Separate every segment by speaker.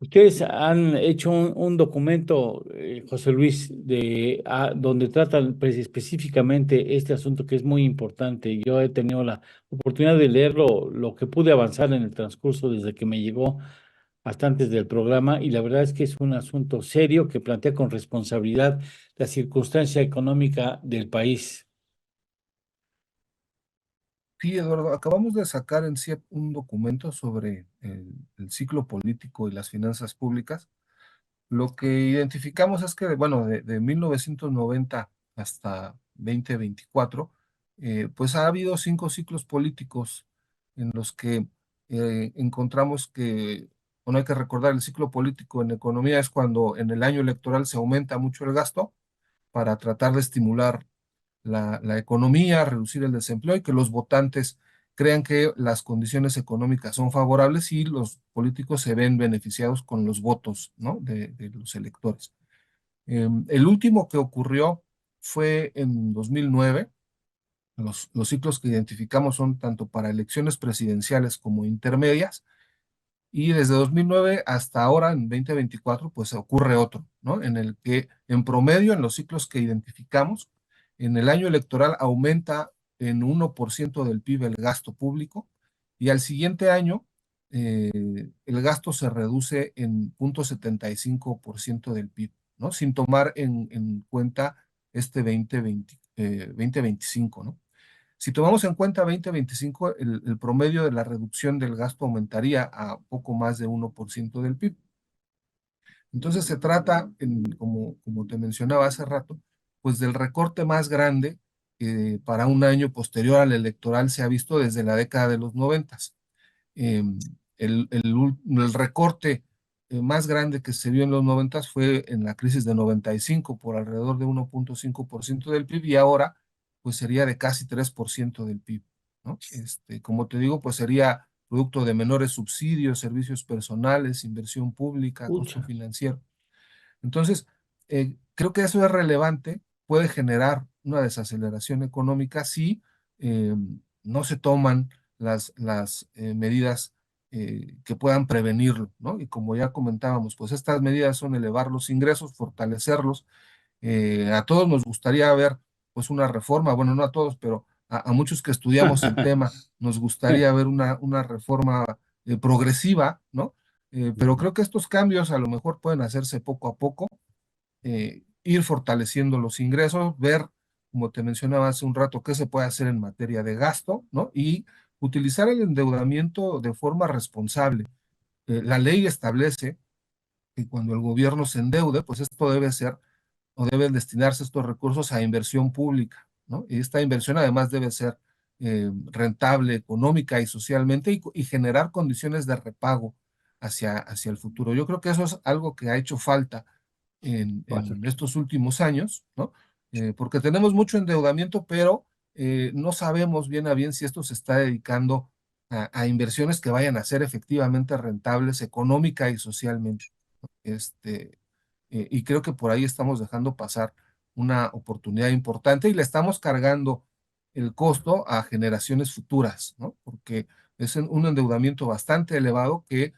Speaker 1: Ustedes han hecho un documento, José Luis, donde tratan pues, específicamente este asunto que es muy importante. Yo he tenido la oportunidad de leerlo, lo que pude avanzar en el transcurso desde que me llegó hasta antes del programa, y la verdad es que es un asunto serio que plantea con responsabilidad la circunstancia económica del país.
Speaker 2: Sí, Eduardo, acabamos de sacar en sí un documento sobre el ciclo político y las finanzas públicas. Lo que identificamos es que, bueno, de 1990 hasta 2024, pues ha habido 5 ciclos políticos en los que encontramos que, bueno, hay que recordar, el ciclo político en economía es cuando en el año electoral se aumenta mucho el gasto para tratar de estimular la economía, reducir el desempleo y que los votantes crean que las condiciones económicas son favorables y los políticos se ven beneficiados con los votos, ¿no? de los electores. El último que ocurrió fue en 2009. Los ciclos que identificamos son tanto para elecciones presidenciales como intermedias, y desde 2009 hasta ahora, en 2024, pues ocurre otro, ¿no? En el que en promedio, en los ciclos que identificamos, en el año electoral aumenta en 1% del PIB el gasto público, y al siguiente año el gasto se reduce en 0,75% del PIB, ¿no? Sin tomar en cuenta este 2025, ¿no? Si tomamos en cuenta 2025, el promedio de la reducción del gasto aumentaría a poco más de 1% del PIB. Entonces se trata, como te mencionaba hace rato, pues del recorte más grande que para un año posterior al electoral se ha visto desde la década de los 90. Eh, el recorte más grande que se vio en los 90 fue en la crisis de 95 por alrededor de 1,5% del PIB, y ahora pues sería de casi 3% del PIB, ¿no? Como te digo, pues sería producto de menores subsidios, servicios personales, inversión pública, costo
Speaker 1: Pucha.
Speaker 2: financiero. Entonces, creo que eso es relevante, puede generar una desaceleración económica si eh, no se toman las medidas que puedan prevenirlo, ¿no? Y como ya comentábamos, pues estas medidas son elevar los ingresos, fortalecerlos. A todos nos gustaría ver pues una reforma, bueno, no a todos, pero a muchos que estudiamos el tema, nos gustaría ver una reforma progresiva, ¿no? Pero creo que estos cambios a lo mejor pueden hacerse poco a poco, ir fortaleciendo los ingresos, ver, como te mencionaba hace un rato, qué se puede hacer en materia de gasto, ¿no? Y utilizar el endeudamiento de forma responsable. La ley establece que cuando el gobierno se endeude, pues esto debe ser o deben destinarse estos recursos a inversión pública, ¿no? Y esta inversión además debe ser rentable económica y socialmente, y generar condiciones de repago hacia el futuro. Yo creo que eso es algo que ha hecho falta
Speaker 1: Vaya.
Speaker 2: en estos últimos años, ¿no? Porque tenemos mucho endeudamiento, pero no sabemos bien a bien si esto se está dedicando a inversiones que vayan a ser efectivamente rentables económica y socialmente. Este, y creo que por ahí estamos dejando pasar una oportunidad importante y le estamos cargando el costo a generaciones futuras, ¿no? Porque es un endeudamiento bastante elevado que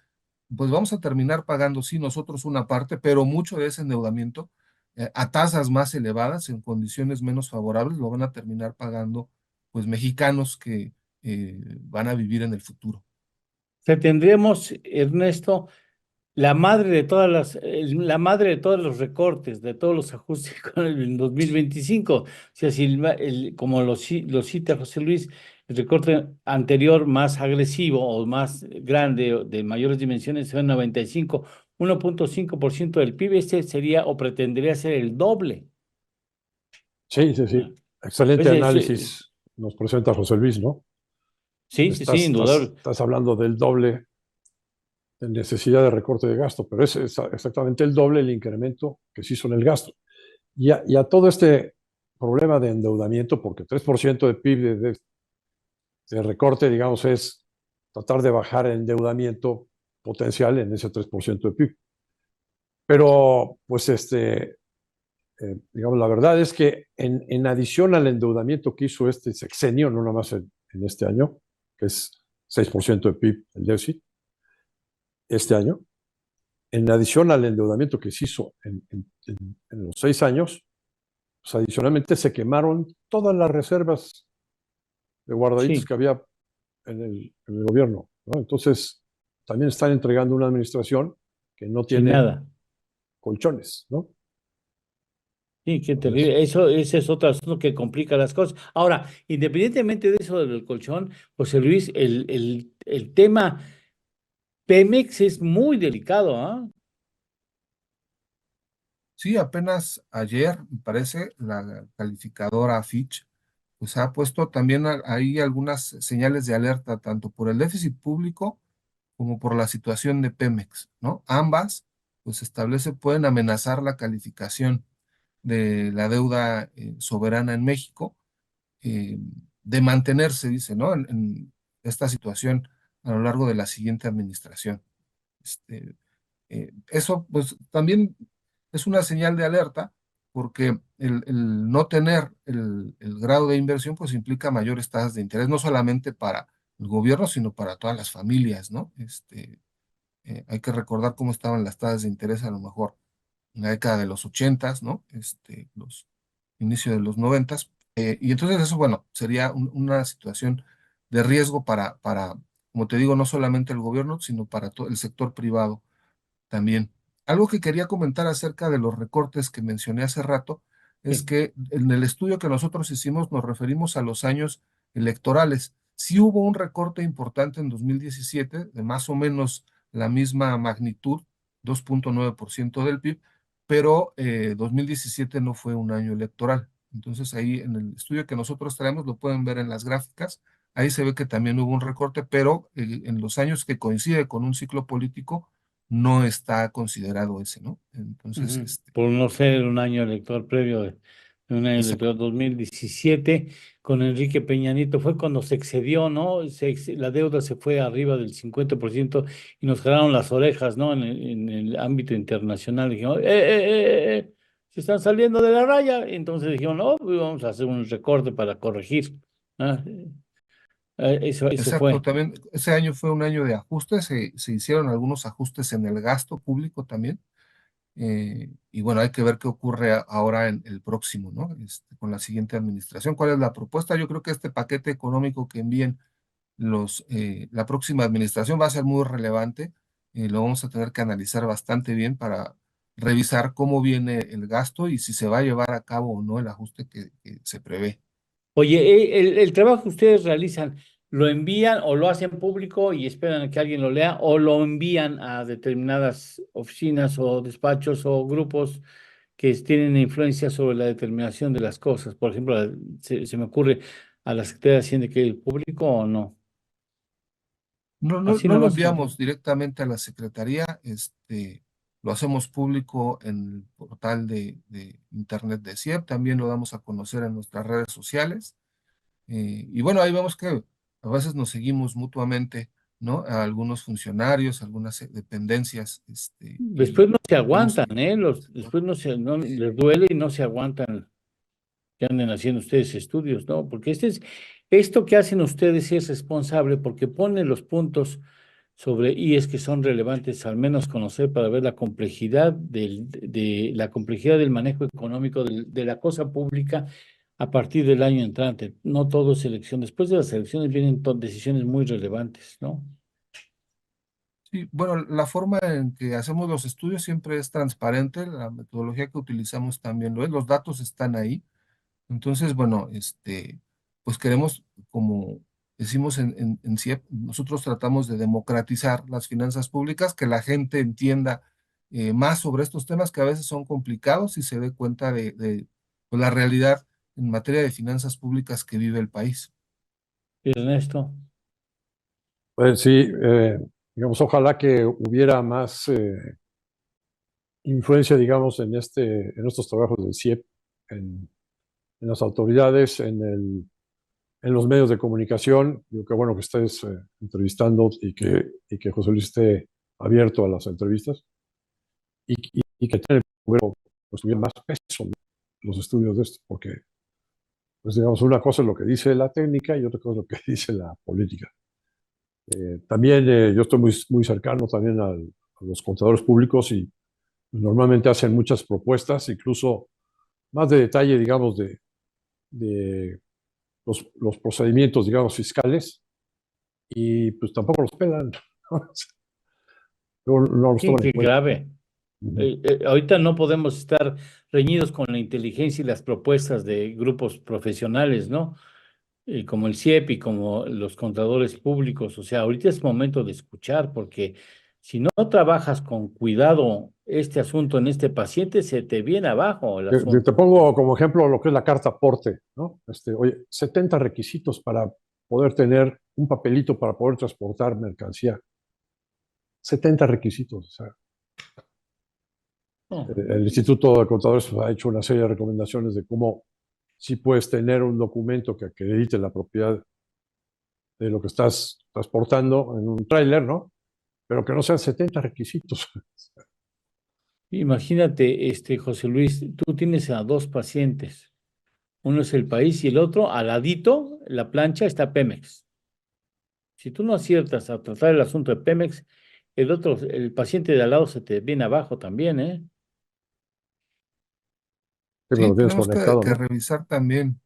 Speaker 2: pues vamos a terminar pagando, sí, nosotros una parte, pero mucho de ese endeudamiento a tasas más elevadas, en condiciones menos favorables, lo van a terminar pagando pues mexicanos que van a vivir en el futuro.
Speaker 1: O sea, tendremos, Ernesto, la madre de todos los recortes, de todos los ajustes con el 2025. O sea, si como lo cita José Luis, el recorte anterior más agresivo o más grande, o de mayores dimensiones, fue 95, 1,5% del PIB. Este sería o pretendería ser el doble.
Speaker 3: Sí, sí,
Speaker 1: Ah,
Speaker 3: sí. Excelente
Speaker 1: pues,
Speaker 3: análisis nos presenta José Luis, ¿no?
Speaker 1: sí, sí, sí,
Speaker 3: Estás, estás,
Speaker 1: indudable.
Speaker 3: estás hablando del doble de necesidad de recorte de gasto, pero es exactamente el doble el incremento que se hizo en el gasto. Y a todo este problema de endeudamiento, porque 3% de PIB de recorte, digamos, es tratar de bajar el endeudamiento potencial en ese 3% de PIB. Pero, pues, digamos, la verdad es que en adición al endeudamiento que hizo este sexenio, no nada más en este año, que es 6% de PIB el déficit, este año, en adición al endeudamiento que se hizo en los 6 años, pues adicionalmente se quemaron todas las reservas de guardaditos
Speaker 1: Sí,
Speaker 3: que había en el gobierno, ¿no? Entonces, también están entregando una administración que no
Speaker 1: sin
Speaker 3: tiene
Speaker 1: nada.
Speaker 3: colchones, ¿no?
Speaker 1: Sí, qué
Speaker 3: Entonces,
Speaker 1: terrible. Eso, ese es otro asunto que complica las cosas. Ahora, independientemente de eso del colchón, José Luis, el tema Pemex es muy delicado, ¿ah?
Speaker 2: Sí, apenas ayer, me parece, la calificadora Fitch, pues ha puesto también ahí algunas señales de alerta, tanto por el déficit público como por la situación de Pemex, ¿no? Ambas, pues pueden amenazar la calificación de la deuda soberana en México, eh, de mantenerse, dice, ¿no? En esta situación a lo largo de la siguiente administración. Este, eso pues también es una señal de alerta porque el no tener el grado de inversión pues implica mayores tasas de interés, no solamente para el gobierno, sino para todas las familias, ¿no? Hay que recordar cómo estaban las tasas de interés a lo mejor en la década de los ochentas, ¿no? Los inicios de los noventas. Y entonces eso, bueno, sería una situación de riesgo como te digo, no solamente el gobierno, sino para todo el sector privado también. Algo que quería comentar acerca de los recortes que mencioné hace rato es
Speaker 1: Sí.
Speaker 2: que en el estudio que nosotros hicimos nos referimos a los años electorales. Sí hubo un recorte importante en 2017 de más o menos la misma magnitud, 2,9% del PIB, pero 2017 no fue un año electoral. Entonces ahí en el estudio que nosotros traemos, lo pueden ver en las gráficas, ahí se ve que también hubo un recorte, pero en los años que coincide con un ciclo político, no está considerado ese, ¿no? Entonces,
Speaker 1: Ujú. Por no ser un año electoral previo de un año
Speaker 2: exacto,
Speaker 1: electoral 2017, con Enrique Peña Nieto fue cuando se excedió, ¿no? La deuda se fue arriba del 50% y nos jalaron las orejas, ¿no? En el ámbito internacional. Dijimos, se están saliendo de la raya. Entonces dijimos, no, pues vamos a hacer un recorte para corregir. ¿Ah? Eso
Speaker 2: exacto.
Speaker 1: fue.
Speaker 2: También ese año fue un año de ajustes, se hicieron algunos ajustes en el gasto público también. Y bueno, hay que ver qué ocurre ahora en el próximo, ¿no? Con la siguiente administración. ¿Cuál es la propuesta? Yo creo que este paquete económico que envíen la próxima administración va a ser muy relevante. Lo vamos a tener que analizar bastante bien para revisar cómo viene el gasto y si se va a llevar a cabo o no el ajuste que se prevé.
Speaker 1: Oye, el trabajo que ustedes realizan, ¿lo envían o lo hacen público y esperan a que alguien lo lea o lo envían a determinadas oficinas o despachos o grupos que tienen influencia sobre la determinación de las cosas? Por ejemplo, se me ocurre a la Secretaría de Hacienda que el público o no.
Speaker 2: No, no,
Speaker 1: Así
Speaker 2: no lo
Speaker 1: nomás funciona.
Speaker 2: enviamos directamente a la Secretaría, lo hacemos público en el portal de Internet de CIEP, también lo damos a conocer en nuestras redes sociales. Y bueno, ahí vemos que a veces nos seguimos mutuamente, ¿no? A algunos funcionarios, algunas dependencias,
Speaker 1: Después
Speaker 2: y
Speaker 1: no se
Speaker 2: vemos
Speaker 1: aguantan,
Speaker 2: que
Speaker 1: ¿eh?
Speaker 2: el sector.
Speaker 1: Después no, les duele y no se aguantan que anden haciendo ustedes estudios, ¿no? Porque esto que hacen ustedes sí es responsable porque pone los puntos sobre y es que son relevantes al menos conocer para ver la complejidad de la complejidad del manejo económico de la cosa pública a partir del año entrante. No todo es elección. Después de las elecciones vienen decisiones muy relevantes, ¿no?
Speaker 2: Sí, bueno, la forma en que hacemos los estudios siempre es transparente, la metodología que utilizamos también lo es, los datos están ahí. Entonces, bueno, pues queremos, como decimos en CIEP, nosotros tratamos de democratizar las finanzas públicas, que la gente entienda más sobre estos temas que a veces son complicados y se dé cuenta pues, la realidad en materia de finanzas públicas que vive el país.
Speaker 1: Y Ernesto,
Speaker 3: pues sí, digamos, ojalá que hubiera más influencia, digamos, en estos trabajos del CIEP, en las autoridades, en los medios de comunicación. Digo, qué bueno que estés entrevistando y que José Luis esté abierto a las entrevistas y que tenga el gobierno pues, tuviera más peso en los estudios de esto, porque, pues digamos, una cosa es lo que dice la técnica y otra cosa es lo que dice la política. También yo estoy muy, muy cercano también los contadores públicos y normalmente hacen muchas propuestas, incluso más de detalle, digamos, de los procedimientos, digamos, fiscales, y pues tampoco los pelan, ¿no? No los toman en
Speaker 1: Qué
Speaker 3: cuenta.
Speaker 1: grave.
Speaker 3: Ujú.
Speaker 1: Ahorita no podemos estar reñidos con la inteligencia y las propuestas de grupos profesionales, ¿no? Como el CIEP y como los contadores públicos. O sea, ahorita es momento de escuchar, porque si no trabajas con cuidado este asunto en este paciente, se te viene abajo el
Speaker 3: Te
Speaker 1: asunto.
Speaker 3: pongo como ejemplo lo que es la carta aporte, ¿no? Oye, 70 requisitos para poder tener un papelito para poder transportar mercancía. 70 requisitos. O sea,
Speaker 1: No,
Speaker 3: el Instituto de Contadores ha hecho una serie de recomendaciones de cómo sí puedes tener un documento que acredite la propiedad de lo que estás transportando en un tráiler, ¿no? Pero que no sean 70 requisitos.
Speaker 1: imagínate, José Luis, tú tienes a dos pacientes. Uno es el país y el otro, al ladito, la plancha, está Pemex. Si tú no aciertas a tratar el asunto de Pemex, el otro, el paciente de al lado se te viene abajo también, ¿eh?
Speaker 3: Siempre
Speaker 2: Sí,
Speaker 3: lo tienes
Speaker 2: tenemos
Speaker 3: conectado,
Speaker 2: que
Speaker 3: ¿no?
Speaker 2: revisar también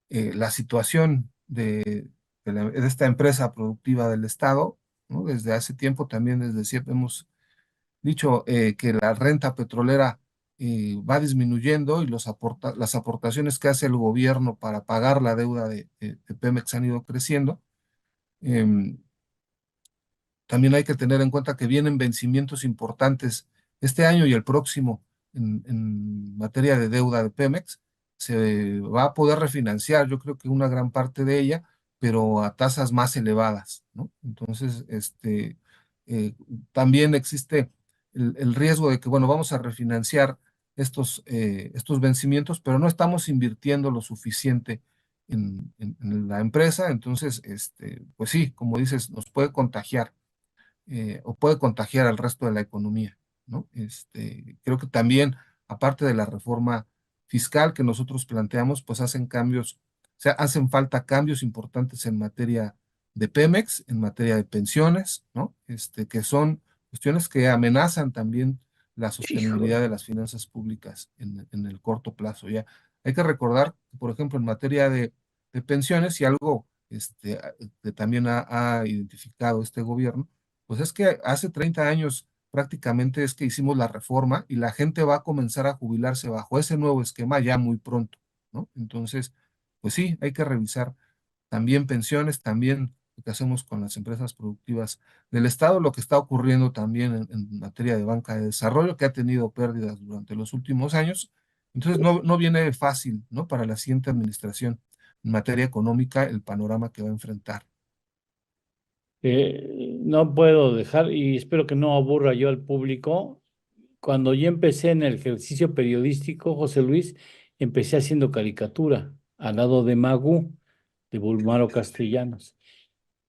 Speaker 2: la situación de esta empresa productiva del Estado, ¿no? Desde hace tiempo también, desde siempre hemos dicho que la renta petrolera va disminuyendo y las aportaciones que hace el gobierno para pagar la deuda de Pemex han ido creciendo. Em, También hay que tener en cuenta que vienen vencimientos importantes este año y el próximo en materia de deuda de Pemex. Se va a poder refinanciar, yo creo que una gran parte de ella, pero a tasas más elevadas, ¿no? Entonces, eh, también existe el riesgo de que, bueno, vamos a refinanciar estos vencimientos, pero no estamos invirtiendo lo suficiente en la empresa. Entonces, pues sí, como dices, nos puede contagiar o puede contagiar al resto de la economía, ¿no? Creo que también, aparte de la reforma fiscal que nosotros planteamos, pues hacen cambios, o sea, hacen falta cambios importantes en materia de Pemex, en materia de pensiones, ¿no? Que son cuestiones que amenazan también la sostenibilidad
Speaker 1: Híjole.
Speaker 2: de las finanzas públicas en el corto plazo. Ya hay que recordar, que, por ejemplo, en materia de pensiones, y algo que también ha identificado este gobierno, pues es que hace 30 años prácticamente es que hicimos la reforma y la gente va a comenzar a jubilarse bajo ese nuevo esquema ya muy pronto, ¿no? Entonces, pues sí, hay que revisar también pensiones, también lo que hacemos con las empresas productivas del Estado, lo que está ocurriendo también en materia de banca de desarrollo, que ha tenido pérdidas durante los últimos años. Entonces, no viene fácil, ¿no? Para la siguiente administración en materia económica, el panorama que va a enfrentar.
Speaker 1: No puedo dejar, y espero que no aburra yo al público. Cuando yo empecé en el ejercicio periodístico, José Luis, empecé haciendo caricatura al lado de Magú, de Bulmaro Castellanos.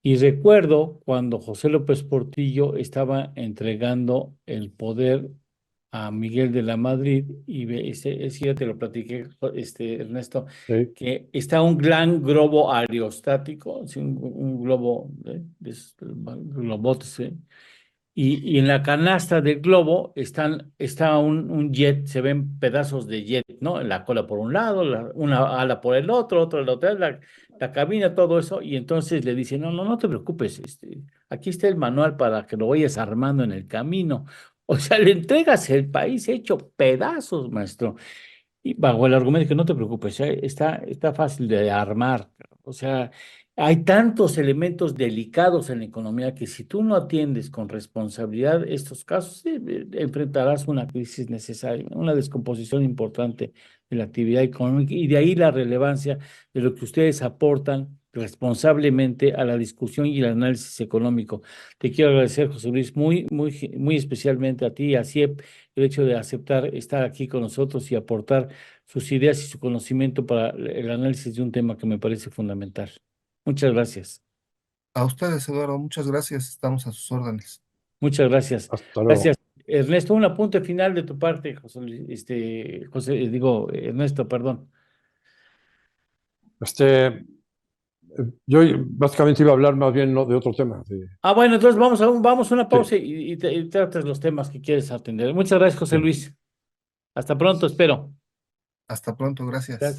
Speaker 1: Y recuerdo cuando José López Portillo estaba entregando el poder a Miguel de la Madrid, y ese ya te lo platiqué, Ernesto,
Speaker 3: Sí.
Speaker 1: que está un gran globo aerostático, sí, un globo de esos globotes, y en la canasta del globo está un jet, se ven pedazos de jet, ¿no? La cola por un lado, una ala por el otro, otra la otra, la cabina, todo eso, y entonces le dice, no te preocupes, aquí está el manual para que lo vayas armando en el camino. O sea, le entregas el país hecho pedazos, maestro. Y bajo el argumento que no te preocupes, está fácil de armar. O sea, hay tantos elementos delicados en la economía que si tú no atiendes con responsabilidad estos casos, enfrentarás una crisis necesaria, una descomposición importante de la actividad económica, y de ahí la relevancia de lo que ustedes aportan responsablemente a la discusión y el análisis económico. Te quiero agradecer, José Luis, muy especialmente a ti y a CIEP, el hecho de aceptar estar aquí con nosotros y aportar sus ideas y su conocimiento para el análisis de un tema que me parece fundamental. Muchas gracias.
Speaker 2: A ustedes, Eduardo, muchas gracias, estamos a sus órdenes.
Speaker 1: Muchas gracias.
Speaker 3: Hasta luego.
Speaker 1: Gracias. Ernesto, un apunte final de tu parte, José, José, Ernesto, perdón.
Speaker 3: Este, Yo básicamente iba a hablar más bien no, de otro tema.
Speaker 1: Bueno, entonces vamos a una pausa y tratas los temas que quieres atender. Muchas gracias, José
Speaker 3: Sí.
Speaker 1: Luis. Hasta pronto, espero.
Speaker 2: Hasta pronto, gracias.
Speaker 1: Gracias.